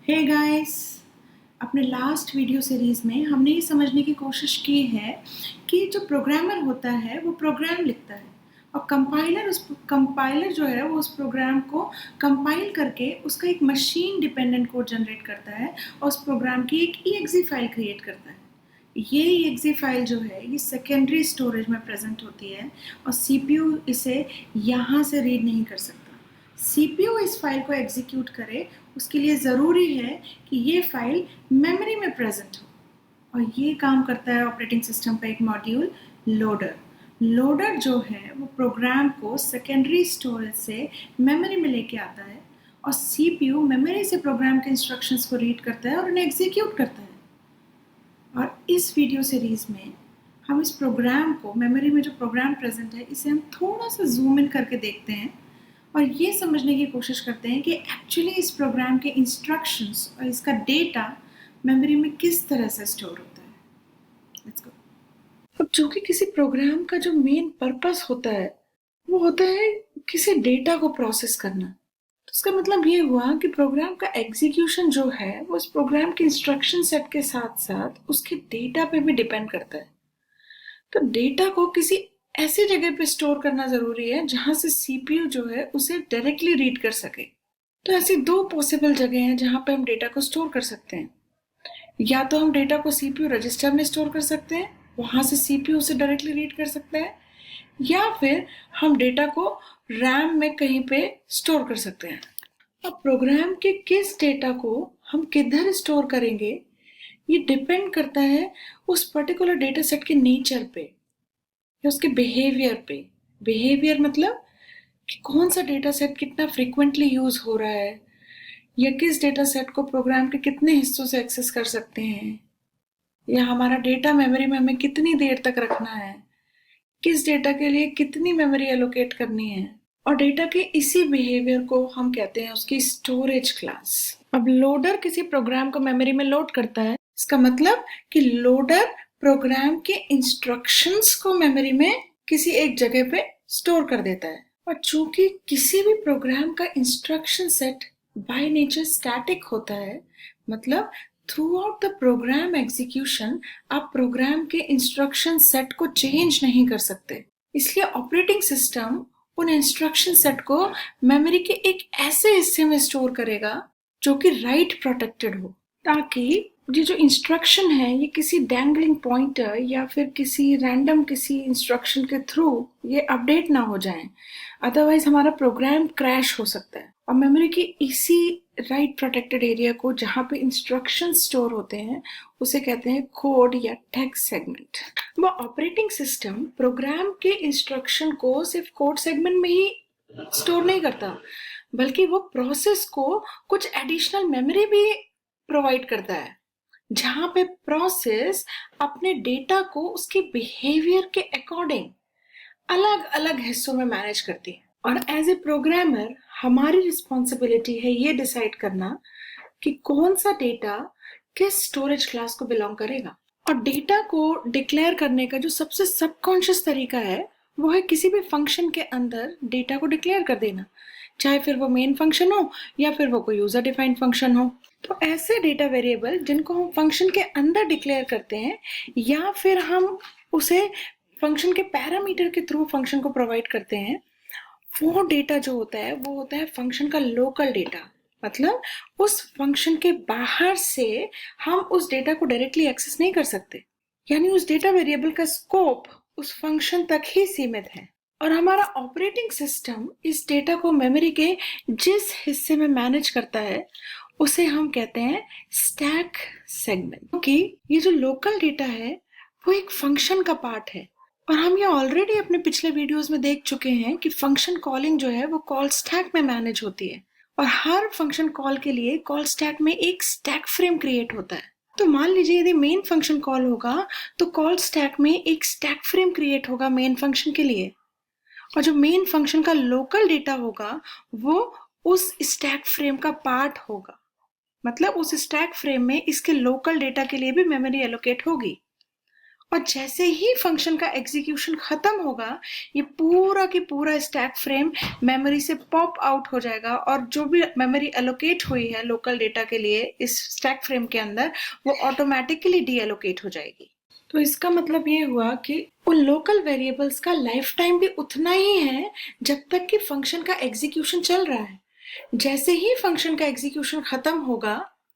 Hey guys, अपने last video series में हमने ये समझने की कोशिश की है कि जो प्रोग्रामर होता है वो प्रोग्राम लिखता है और कंपाइलर जो है वो उस प्रोग्राम को कंपाइल करके उसका एक मशीन डिपेंडेंट कोड जनरेट करता है और उस प्रोग्राम की एक EXE फाइल क्रिएट करता है। ये EXE फाइल जो है ये सेकेंडरी स्टोरेज में प्रेजेंट होती है और CPU इसे यहाँ से रीड नहीं कर सकता। CPU इस फाइल को एग्जीक्यूट करे उसके लिए ज़रूरी है कि ये फाइल मेमोरी में प्रेजेंट हो और ये काम करता है ऑपरेटिंग सिस्टम का एक मॉड्यूल लोडर। लोडर जो है वो प्रोग्राम को सेकेंडरी स्टोरेज से मेमोरी में लेके आता है और CPU मेमोरी से प्रोग्राम के इंस्ट्रक्शंस को रीड करता है और उन्हें एग्जीक्यूट करता है। और इस वीडियो सीरीज में हम इस प्रोग्राम को मेमोरी में जो प्रोग्राम प्रेजेंट है इसे हम थोड़ा सा जूम इन करके देखते हैं और ये समझने की कोशिश करते हैं कि एक्चुअली इस प्रोग्राम के इंस्ट्रक्शंस और इसका डेटा मेमोरी में किस तरह से स्टोर होता है। Let's go. अब जो कि किसी प्रोग्राम का जो मेन पर्पस होता है वो होता है किसी डेटा को प्रोसेस करना। तो इसका मतलब ये हुआ कि प्रोग्राम का एग्जीक्यूशन जो है वो उस प्रोग्राम के इंस्ट्रक्शन सेट के साथ साथ उसके डेटा पे भी डिपेंड करता है। तो डेटा को किसी ऐसी जगह पे स्टोर करना जरूरी है जहां से CPU जो है उसे डायरेक्टली रीड कर सके। तो ऐसी दो पॉसिबल जगह हैं जहां पे हम डेटा को स्टोर कर सकते हैं। या तो हम डेटा को CPU रजिस्टर में स्टोर कर सकते हैं, वहां से CPU उसे डायरेक्टली रीड कर सकता है, या फिर हम डेटा को RAM में कहीं पे स्टोर कर सकते हैं। अब प्रोग्राम के किस डेटा को हम किधर स्टोर करेंगे ये डिपेंड करता है उस पर्टिकुलर डेटा सेट के नेचर पे या उसके बिहेवियर पे। बिहेवियर मतलब कि कौन सा डेटा सेट कितना फ्रीक्वेंटली यूज हो रहा है या किस डेटा सेट को प्रोग्राम के कितने हिस्सों से एक्सेस कर सकते हैं या हमारा डेटा मेमोरी में हमें कितनी देर तक रखना है, किस डेटा के लिए कितनी मेमोरी एलोकेट करनी है। और डेटा के इसी बिहेवियर को हम कहते हैं उसकी स्टोरेज क्लास। अब लोडर किसी प्रोग्राम को मेमोरी में लोड करता है, इसका मतलब कि लोडर प्रोग्राम के इंस्ट्रक्शंस को मेमोरी में किसी एक जगह पे स्टोर कर देता है। और चूंकि किसी भी प्रोग्राम का instruction set by nature static होता है, मतलब through out the program execution आप प्रोग्राम के इंस्ट्रक्शन सेट को चेंज नहीं कर सकते। इसलिए ऑपरेटिंग सिस्टम उन इंस्ट्रक्शन सेट को मेमोरी के एक ऐसे हिस्से में स्टोर करेगा जो कि राइट प्रोटेक्टेड हो, ताकि ये जो इंस्ट्रक्शन है ये किसी डैंगलिंग पॉइंटर या फिर किसी रैंडम किसी इंस्ट्रक्शन के थ्रू ये अपडेट ना हो जाए, अदरवाइज हमारा प्रोग्राम क्रैश हो सकता है। और मेमोरी की इसी राइट प्रोटेक्टेड एरिया को जहाँ पे इंस्ट्रक्शन स्टोर होते हैं उसे कहते हैं कोड या टेक्स्ट सेगमेंट। वो ऑपरेटिंग सिस्टम प्रोग्राम के इंस्ट्रक्शन को सिर्फ कोड सेगमेंट में ही स्टोर नहीं करता, बल्कि वो प्रोसेस को कुछ एडिशनल मेमोरी भी प्रोवाइड करता है जहाँ पे प्रोसेस अपने डेटा को उसके बिहेवियर के अकॉर्डिंग अलग अलग हिस्सों में मैनेज करती है। और एज ए प्रोग्रामर हमारी रिस्पॉन्सिबिलिटी है ये डिसाइड करना कि कौन सा डेटा किस स्टोरेज क्लास को बिलोंग करेगा। और डेटा को डिक्लेयर करने का जो सबसे सबकॉन्शियस तरीका है वो है किसी भी फंक्शन के अंदर डेटा को डिक्लेयर कर देना, चाहे फिर वो मेन फंक्शन हो या फिर वो कोई यूजर डिफाइंड फंक्शन हो। तो ऐसे डेटा वेरिएबल जिनको हम फंक्शन के अंदर डिक्लेयर करते हैं या फिर हम उसे फंक्शन के पैरामीटर के थ्रू फंक्शन को प्रोवाइड करते हैं, वो डेटा जो होता है वो होता है फंक्शन का लोकल डेटा। मतलब उस फंक्शन के बाहर से हम उस डेटा को डायरेक्टली एक्सेस नहीं कर सकते, यानी उस डेटा वेरिएबल का स्कोप उस फंक्शन तक ही सीमित है। और हमारा ऑपरेटिंग सिस्टम इस डेटा को मेमोरी के जिस हिस्से में मैनेज करता है उसे हम कहते हैं स्टैक सेगमेंट, क्योंकि ये जो लोकल डेटा है वो एक फंक्शन का पार्ट है। और हम ये ऑलरेडी अपने पिछले वीडियोस में देख चुके हैं कि फंक्शन कॉलिंग जो है वो कॉल स्टैक में मैनेज होती है और हर फंक्शन कॉल के लिए कॉल स्टैक में एक स्टैक फ्रेम क्रिएट होता है। तो मान लीजिए यदि मेन फंक्शन कॉल होगा तो कॉल स्टैक में एक स्टैक फ्रेम क्रिएट होगा मेन फंक्शन के लिए, और जो मेन फंक्शन का लोकल डेटा होगा वो उस स्टैक फ्रेम का पार्ट होगा। मतलब उस स्टैक फ्रेम में इसके लोकल डेटा के लिए भी मेमोरी एलोकेट होगी। और जैसे ही फंक्शन का एग्जीक्यूशन खत्म होगा, ये पूरा की पूरा स्टैक फ्रेम मेमोरी से पॉप आउट हो जाएगा और जो भी मेमोरी एलोकेट हुई है लोकल डेटा के लिए इस स्टैक फ्रेम के अंदर, वो ऑटोमेटिकली डी एलोकेट हो जाएगी। तो इसका मतलब ये हुआ कि उन लोकल वेरिएबल्स का लाइफ टाइम भी उतना ही है जब तक कि फंक्शन का एग्जीक्यूशन चल रहा है। जैसे ही फंक्शन का एग्जीक्यूशन खत्म होगा,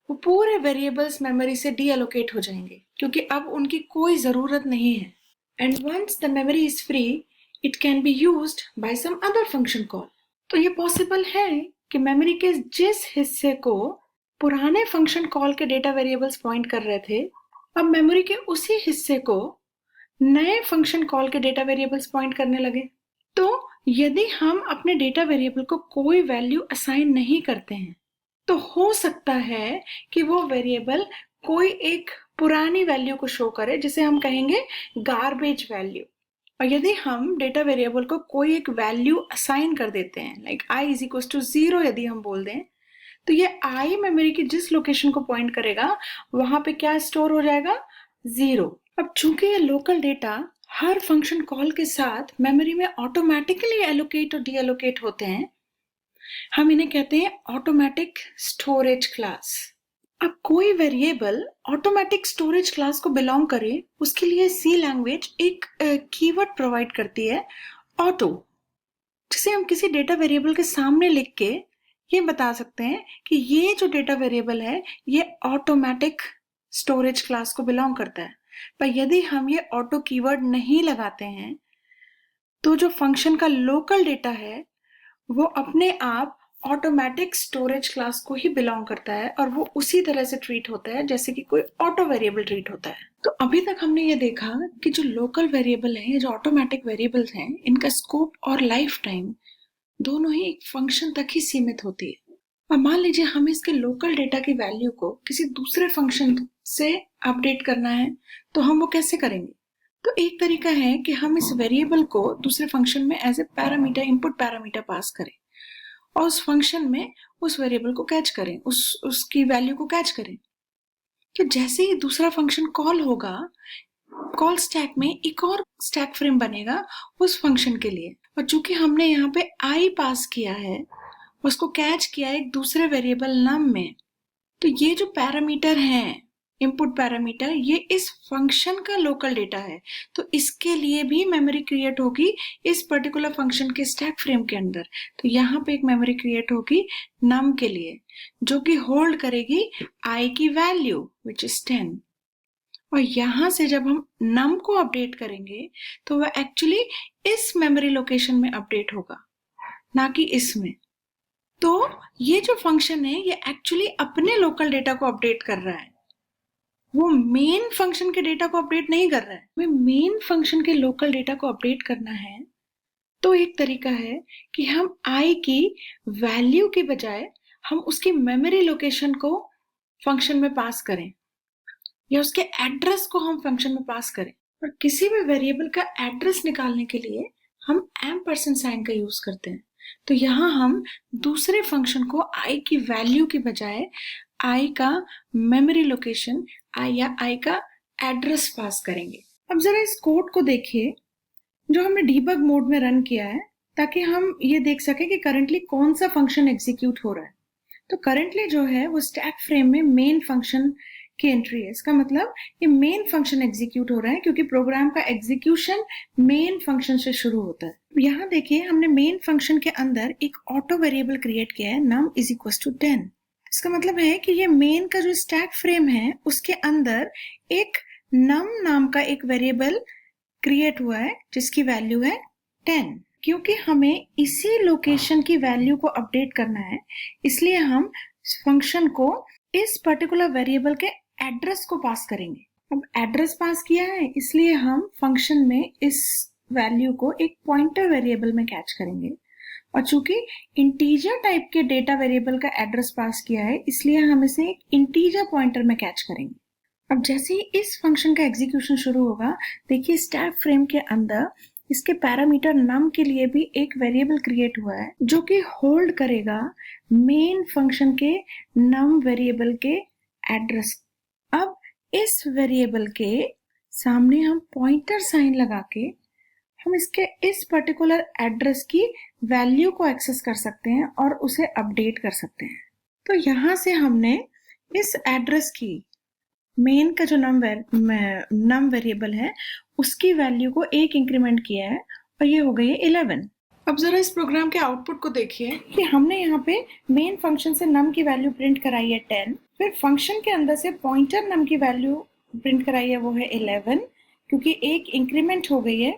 वो पूरे वेरिएबल्स मेमोरी से डी एलोकेट हो जाएंगे क्योंकि अब उनकी कोई जरूरत नहीं है। And once the memory is free, it can be used by some other function call. तो ये पॉसिबल है कि मेमोरी के जिस हिस्से को पुराने फंक्शन कॉल के डेटा वेरिएबल्स पॉइंट कर रहे थे, अब मेमोरी के उसी हिस्से को नए फंक्शन कॉल के डेटा वेरिएबल्स पॉइंट करने लगे। तो यदि हम अपने डेटा वेरिएबल को कोई वैल्यू असाइन नहीं करते हैं, तो हो सकता है कि वो वेरिएबल कोई एक पुरानी वैल्यू को शो करे जिसे हम कहेंगे गार्बेज वैल्यू। और यदि हम डेटा वेरिएबल को कोई एक वैल्यू असाइन कर देते हैं, like i is equal to 0 यदि हम बोल दें, तो ये i मेमोरी की जिस लोकेशन को पॉइंट करेगा वहां पे क्या स्टोर हो जाएगा? 0। अब चूंकि ये लोकल डेटा हर फंक्शन कॉल के साथ मेमोरी में ऑटोमेटिकली एलोकेट और डी एलोकेट होते हैं, हम इन्हें कहते हैं ऑटोमेटिक स्टोरेज क्लास। अब कोई वेरिएबल ऑटोमेटिक स्टोरेज क्लास को बिलोंग करे, उसके लिए सी लैंग्वेज एक कीवर्ड प्रोवाइड करती है, ऑटो, जिसे हम किसी डेटा वेरिएबल के सामने लिख के ये बता सकते हैं कि ये जो डेटा वेरिएबल है ये ऑटोमेटिक स्टोरेज क्लास को बिलोंग करता है। पर यदि हम ये ऑटो कीवर्ड नहीं लगाते हैं, तो जो फंक्शन का लोकल डेटा है वो अपने आप ऑटोमेटिक स्टोरेज क्लास को ही बिलोंग करता है और वो उसी तरह से ट्रीट होता है जैसे कि कोई ऑटो वेरिएबल ट्रीट होता है। तो अभी तक हमने ये देखा कि जो लोकल वेरिएबल है, जो ऑटोमेटिक वेरिएबल्स हैं, इनका स्कोप और लाइफ टाइम दोनों ही एक फंक्शन तक ही सीमित होती है। और मान लीजिए हमें इसके लोकल डेटा की वैल्यू को किसी दूसरे फंक्शन से अपडेट करना है, तो हम वो कैसे करेंगे? तो एक तरीका है कि हम इस वेरिएबल को दूसरे फंक्शन में as a parameter, input parameter pass करें और उस फंक्शन में उस वेरिएबल को कैच करें, उसकी वैल्यू को कैच करें। तो जैसे ही दूसरा फंक्शन कॉल होगा, कॉल स्टैक में एक और स्टैक फ्रेम बनेगा उस फंक्शन के लिए। और चूंकि हमने यहाँ पे i पास किया है, उसको कैच किया एक दूसरे वेरिएबल नम में, तो ये जो पैरामीटर है, इनपुट पैरामीटर, ये इस फंक्शन का लोकल डेटा है। तो इसके लिए भी मेमोरी क्रिएट होगी इस पर्टिकुलर फंक्शन के स्टैक फ्रेम के अंदर। तो यहाँ पे एक मेमोरी क्रिएट होगी नम के लिए, जो कि होल्ड करेगी i की वैल्यू विच इज 10। और यहाँ से जब हम num को अपडेट करेंगे तो वह एक्चुअली इस मेमोरी लोकेशन में अपडेट होगा, ना कि इसमें। तो ये जो फंक्शन है ये एक्चुअली अपने लोकल डेटा को अपडेट कर रहा है, वो मेन फंक्शन के डेटा को अपडेट नहीं कर रहा है। हमें मेन फंक्शन के लोकल डेटा को अपडेट करना है, तो एक तरीका है कि हम i की वैल्यू के बजाय हम उसकी मेमोरी लोकेशन को फंक्शन में पास करें या उसके एड्रेस को हम फंक्शन में पास करें। और किसी भी वेरिएबल का एड्रेस निकालने के लिए हम एम्परसेंड साइन का यूज करते हैं। तो यहाँ हम दूसरे फंक्शन को i की वैल्यू के बजाय i का मेमोरी लोकेशन या i का एड्रेस पास करेंगे। अब जरा इस कोड को देखिए जो हमने डीबग मोड में रन किया है, ताकि हम ये देख सकें कि करंटली कौन सा फंक्शन एग्जीक्यूट हो रहा है। तो करंटली जो है वो स्टैक फ्रेम में मेन फंक्शन की एंट्री है। इसका मतलब ये मेन फंक्शन एग्जीक्यूट हो रहा है क्योंकि प्रोग्राम का एग्जीक्यूशन मेन फंक्शन से शुरू होता है। यहाँ देखिए हमने मेन फंक्शन के अंदर एक ऑटो वेरिएबल क्रिएट किया है, num इज इक्वल टू 10। इसका मतलब है कि ये मेन का जो स्टैक फ्रेम है उसके अंदर एक num नाम का एक वेरिएबल क्रिएट हुआ है जिसकी वैल्यू है 10। क्योंकि हमें इसी लोकेशन की वैल्यू को अपडेट करना है, इसलिए हम फंक्शन को इस पर्टिकुलर वेरिएबल के एड्रेस को पास करेंगे। अब एड्रेस पास किया है इसलिए हम फंक्शन में इस वैल्यू को एक पॉइंटर वेरिएबल में कैच करेंगे। और चूंकि इंटीजर टाइप के डेटा वेरिएबल का एड्रेस पास किया है इसलिए हम इसे एक इंटीजर पॉइंटर में कैच करेंगे। अब जैसे ही इस फंक्शन का एग्जीक्यूशन शुरू होगा, देखिए स्टैक फ्रेम के अंदर इसके पैरामीटर num के लिए भी एक वेरिएबल क्रिएट हुआ है जो कि होल्ड करेगा मेन फंक्शन के num वेरिएबल के एड्रेस। अब इस वेरिएबल के सामने हम पॉइंटर साइन लगा के हम इसके इस पर्टिकुलर एड्रेस की वैल्यू को एक्सेस कर सकते हैं और उसे अपडेट कर सकते हैं। तो यहाँ से हमने इस एड्रेस की मेन का जो नम वेरिएबल है उसकी वैल्यू को 1 इंक्रीमेंट किया है और ये हो गई है 11। अब जरा इस प्रोग्राम के आउटपुट को देखिए कि हमने यहाँ पे मेन फंक्शन से नम की वैल्यू प्रिंट कराई है 10, फिर फंक्शन के अंदर से पॉइंटर नम की वैल्यू प्रिंट कराई है वो है 11 क्योंकि 1 इंक्रीमेंट हो गई है,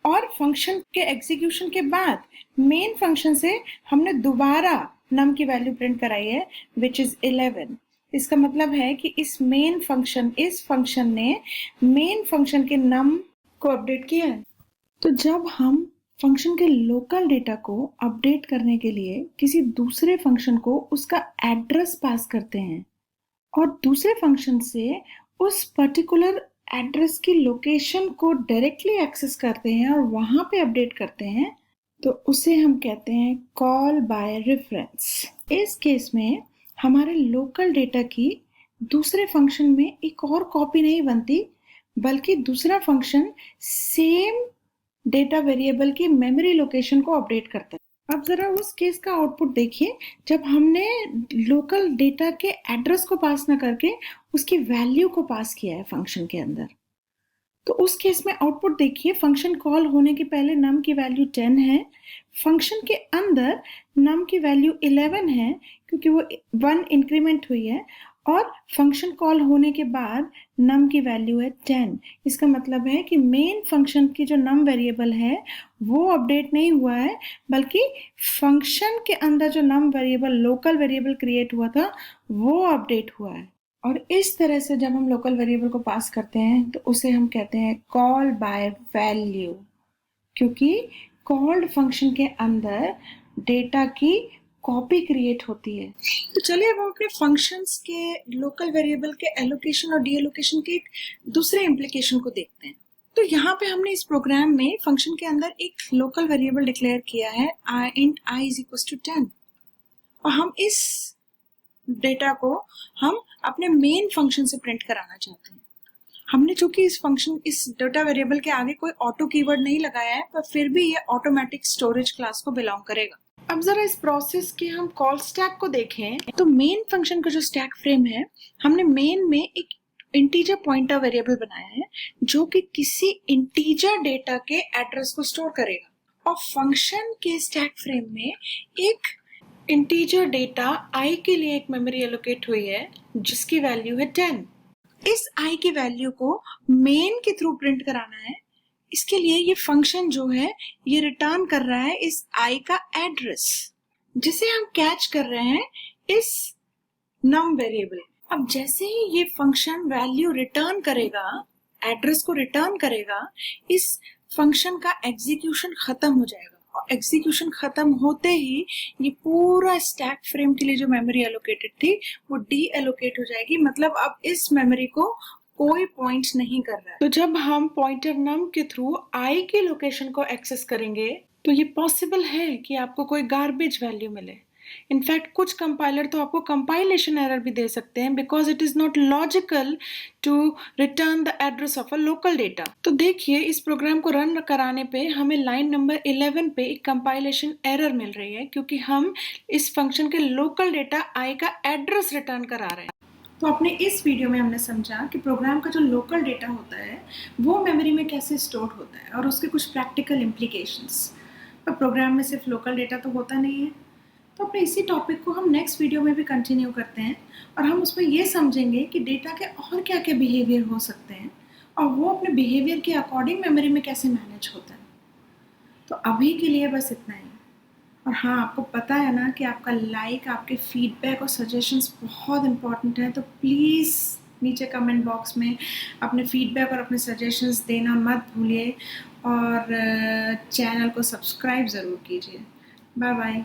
और फंक्शन के एग्जीक्यूशन के बाद मेन फंक्शन से हमने दोबारा नम की वैल्यू प्रिंट कराई है विच इज 11। इसका मतलब है कि इस फंक्शन ने मेन फंक्शन के नम को अपडेट किया है। तो जब हम फंक्शन के लोकल डेटा को अपडेट करने के लिए किसी दूसरे फंक्शन को उसका एड्रेस पास करते हैं और दूसरे फंक्शन से उस पर्टिकुलर एड्रेस की लोकेशन को डायरेक्टली एक्सेस करते हैं और वहां पे अपडेट करते हैं, तो उसे हम कहते हैं कॉल बाय रेफरेंस। इस केस में हमारे लोकल डेटा की दूसरे फंक्शन में एक और कॉपी नहीं बनती, बल्कि दूसरा फंक्शन सेम डेटा वेरिएबल की मेमोरी लोकेशन को अपडेट करता है। अब जरा उस केस का आउटपुट देखिए जब हमने लोकल डेटा के एड्रेस को पास ना करके उसकी वैल्यू को पास किया है फंक्शन के अंदर। तो उस केस में आउटपुट देखिए, फंक्शन कॉल होने के पहले नम की वैल्यू 10 है, फंक्शन के अंदर नम की वैल्यू 11 है क्योंकि वो 1 इंक्रीमेंट हुई है, और फंक्शन कॉल होने के बाद नम की वैल्यू है 10। इसका मतलब है कि मेन फंक्शन की जो नम वेरिएबल है वो अपडेट नहीं हुआ है, बल्कि फंक्शन के अंदर जो नम वेरिएबल लोकल वेरिएबल क्रिएट हुआ था वो अपडेट हुआ है। और इस तरह से जब हम लोकल वेरिएबल को पास करते हैं तो उसे हम कहते हैं कॉल बाय वैल्यू, क्योंकि कॉल्ड फंक्शन के अंदर डेटा की कॉपी क्रिएट होती है। तो चलिए अब हम अपने फंक्शंस के लोकल वेरिएबल के एलोकेशन और डी एलोकेशन के एक दूसरे इम्प्लीकेशन को देखते हैं। तो यहाँ पे हमने इस प्रोग्राम में फंक्शन के अंदर एक लोकल वेरिएबल डिक्लेयर किया है int I is equals to 10, और हम इस डेटा को हम अपने मेन फंक्शन से प्रिंट कराना चाहते हैं। हमने चूंकि इस डेटा वेरिएबल के आगे कोई ऑटो कीवर्ड नहीं लगाया है, पर फिर भी ये ऑटोमेटिक स्टोरेज क्लास को बिलोंग करेगा। अब जरा इस प्रोसेस के हम कॉल स्टैक को देखें तो मेन फंक्शन का जो स्टैक फ्रेम है, हमने मेन में एक इंटीजर पॉइंटर वेरिएबल बनाया है जो कि किसी इंटीजर डेटा के एड्रेस को स्टोर करेगा, और फंक्शन के स्टैक फ्रेम में एक इंटीजर डेटा i के लिए एक मेमोरी एलोकेट हुई है जिसकी वैल्यू है 10। इस i की वैल्यू को मेन के थ्रू प्रिंट कराना है। इसके लिए ये फंक्शन जो है ये रिटर्न कर रहा है इस i का एड्रेस, जिसे हम कैच कर रहे हैं इस नम वेरिएबल। अब जैसे ही ये फंक्शन वैल्यू रिटर्न करेगा, एड्रेस को रिटर्न करेगा, इस फंक्शन का एग्जीक्यूशन खत्म हो जाएगा, और एग्जीक्यूशन खत्म होते ही ये पूरा स्टैक फ्रेम के लिए जो मेमोरी एलोकेटेड थी वो डी एलोकेट हो जाएगी। मतलब अब इस मेमोरी को कोई पॉइंट नहीं कर रहा है। तो जब हम पॉइंटर नम के थ्रू i की लोकेशन को एक्सेस करेंगे तो ये पॉसिबल है कि आपको कोई गार्बेज वैल्यू मिले। इनफैक्ट कुछ कंपाइलर तो आपको कंपाइलेशन एरर भी दे सकते हैं because it is not logical to return the address of a local data. तो देखिए इस प्रोग्राम को रन कराने पे हमें लाइन नंबर 11 पे एक कंपाइलेशन एरर मिल रही है क्योंकि हम इस फंक्शन के लोकल डेटा i का एड्रेस रिटर्न करा रहे हैं। तो अपने इस वीडियो में हमने समझा कि प्रोग्राम का जो लोकल डेटा होता है वो मेमोरी में कैसे स्टोर होता है और उसके कुछ प्रैक्टिकल इम्प्लीकेशंस। पर प्रोग्राम में सिर्फ लोकल डेटा तो होता नहीं है, तो अपने इसी टॉपिक को हम नेक्स्ट वीडियो में भी कंटिन्यू करते हैं और हम उसमें ये समझेंगे कि डेटा के और क्या क्या बिहेवियर हो सकते हैं और वो अपने बिहेवियर के अकॉर्डिंग मेमोरी में कैसे मैनेज होता है। तो अभी के लिए बस इतना ही। और हाँ, आपको पता है ना कि आपका लाइक, आपके फीडबैक और सजेशंस बहुत इम्पॉर्टेंट है, तो प्लीज़ नीचे कमेंट बॉक्स में अपने फीडबैक और अपने सजेशंस देना मत भूलिए, और चैनल को सब्सक्राइब ज़रूर कीजिए। Bye bye.